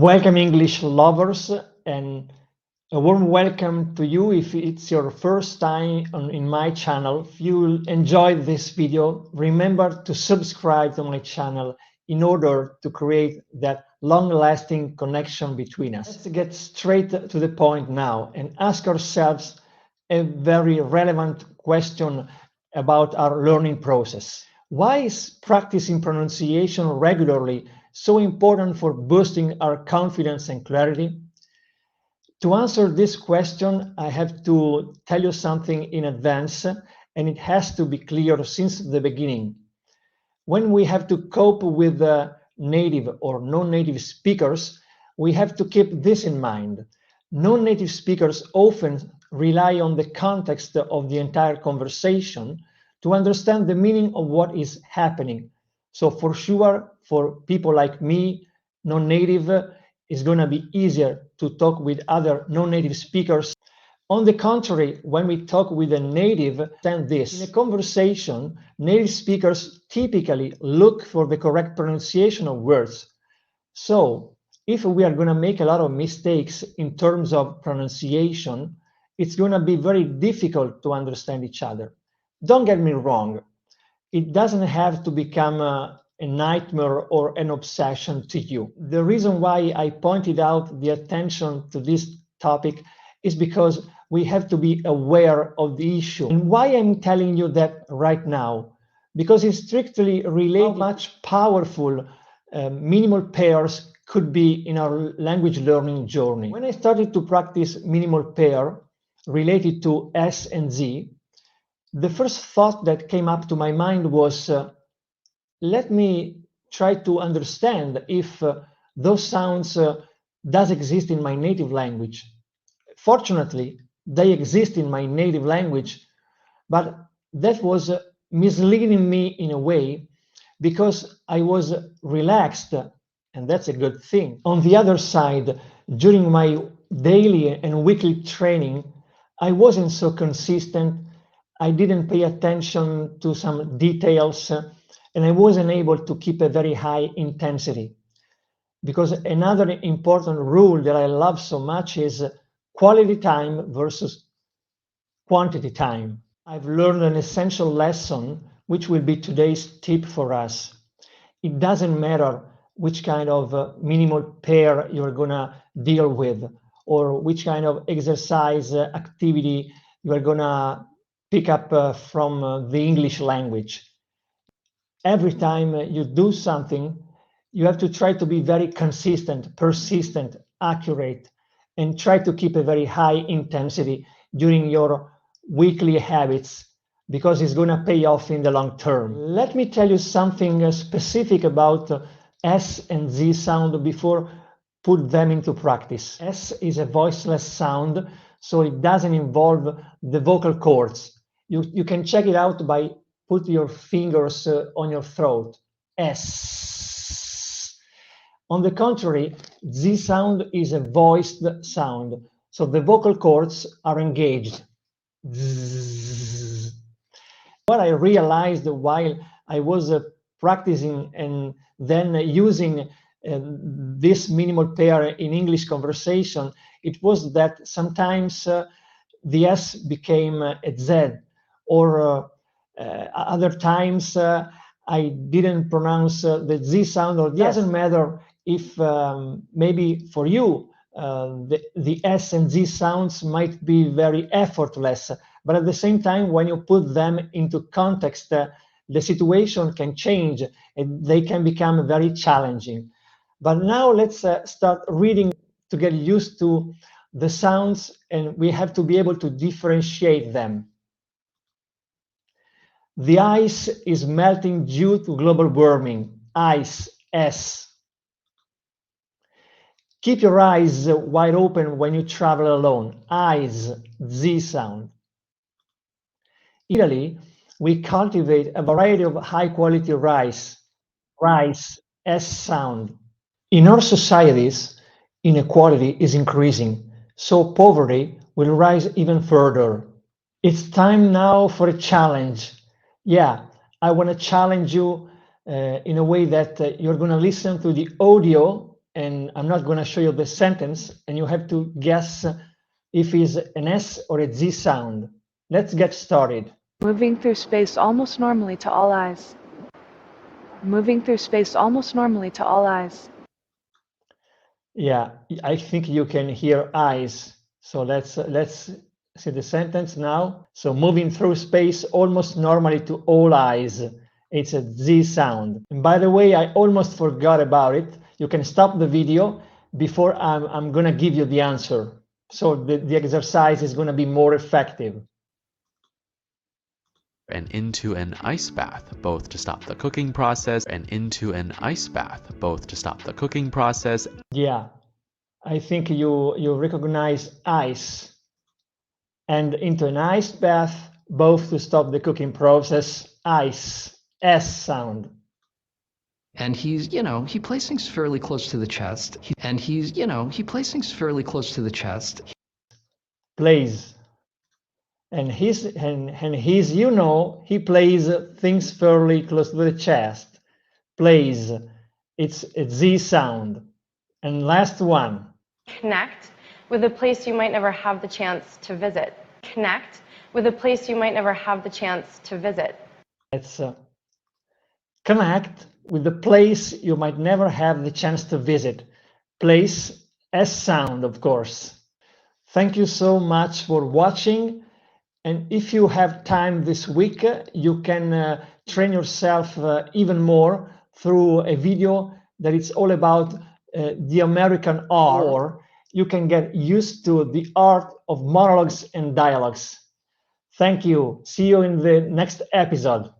Welcome, English lovers, and a warm welcome to you if it's your first time in my channel. If you enjoyed this video, remember to subscribe to my channel in order to create that long-lasting connection between us. Let's get straight to the point now and ask ourselves a very relevant question about our learning process. Why is practicing pronunciation regularly so important for boosting our confidence and clarity? To answer this question, I have to tell you something in advance, and it has to be clear since the beginning. When we have to cope with native or non-native speakers, we have to keep this in mind. Non-native speakers often rely on the context of the entire conversation to understand the meaning of what is happening. So for sure, for people like me, non-native, it's going to be easier to talk with other non-native speakers. On the contrary, when we talk with a native, understand this. In a conversation, native speakers typically look for the correct pronunciation of words. So if we are going to make a lot of mistakes in terms of pronunciation, it's going to be very difficult to understand each other. Don't get me wrong. It doesn't have to become a nightmare or an obsession to you. The reason why I pointed out the attention to this topic is because we have to be aware of the issue. And why I'm telling you that right now? Because it's strictly related how much powerful minimal pairs could be in our language learning journey. When I started to practice minimal pair related to S and Z, the first thought that came up to my mind was, let me try to understand if those sounds does exist in my native language. Fortunately, they exist in my native language, but that was misleading me in a way because I was relaxed, and that's a good thing. On the other side, during my daily and weekly training, I wasn't so consistent. I didn't pay attention to some details, and I wasn't able to keep a very high intensity. Because another important rule that I love so much is quality time versus quantity time. I've learned an essential lesson, which will be today's tip for us. It doesn't matter which kind of minimal pair you're gonna deal with, or which kind of exercise activity you're gonna pick up from the English language. Every time you do something, you have to try to be very consistent, persistent, accurate, and try to keep a very high intensity during your weekly habits, because it's going to pay off in the long term. Let me tell you something specific about S and Z sound before put them into practice. S is a voiceless sound, so it doesn't involve the vocal cords. You can check it out by put your fingers on your throat. S. On the contrary, Z sound is a voiced sound, so the vocal cords are engaged. Zzz. What I realized while I was practicing and then using this minimal pair in English conversation, it was that sometimes the S became a Z, or other times I didn't pronounce the Z sound, or it doesn't matter if maybe for you the S and Z sounds might be very effortless, but at the same time, when you put them into context, the situation can change and they can become very challenging. But now let's start reading to get used to the sounds, and we have to be able to differentiate them. The ice is melting due to global warming. Ice, S. Keep your eyes wide open when you travel alone. Eyes, Z sound. In Italy, we cultivate a variety of high-quality rice. Rice, S sound. In our societies, inequality is increasing, so poverty will rise even further. It's time now for a challenge. Yeah, I want to challenge you in a way that you're going to listen to the audio and I'm not going to show you the sentence, and you have to guess if it's an S or a Z sound. Let's get started. Moving through space almost normally to all eyes. Moving through space almost normally to all eyes. Yeah, I think you can hear eyes. So let's see the sentence now. So moving through space almost normally to all eyes. It's a Z sound. And by the way, I almost forgot about it. You can stop the video before I'm going to give you the answer. So the exercise is going to be more effective. And into an ice bath, both to stop the cooking process, and into an ice bath, both to stop the cooking process. Yeah, I think you recognize ice, and into an ice bath, both to stop the cooking process. Ice, S sound. And he plays things fairly close to the chest. He plays things fairly close to the chest. Plays. And he's, he plays things fairly close to the chest. Plays. It's a Z sound. And last one. Connect with a place you might never have the chance to visit. Connect with a place you might never have the chance to visit. It's connect with the place you might never have the chance to visit. Place, S sound, of course. Thank you so much for watching. And if you have time this week, you can train yourself even more through a video that is all about the American art, or you can get used to the art of monologues and dialogues. Thank you. See you in the next episode.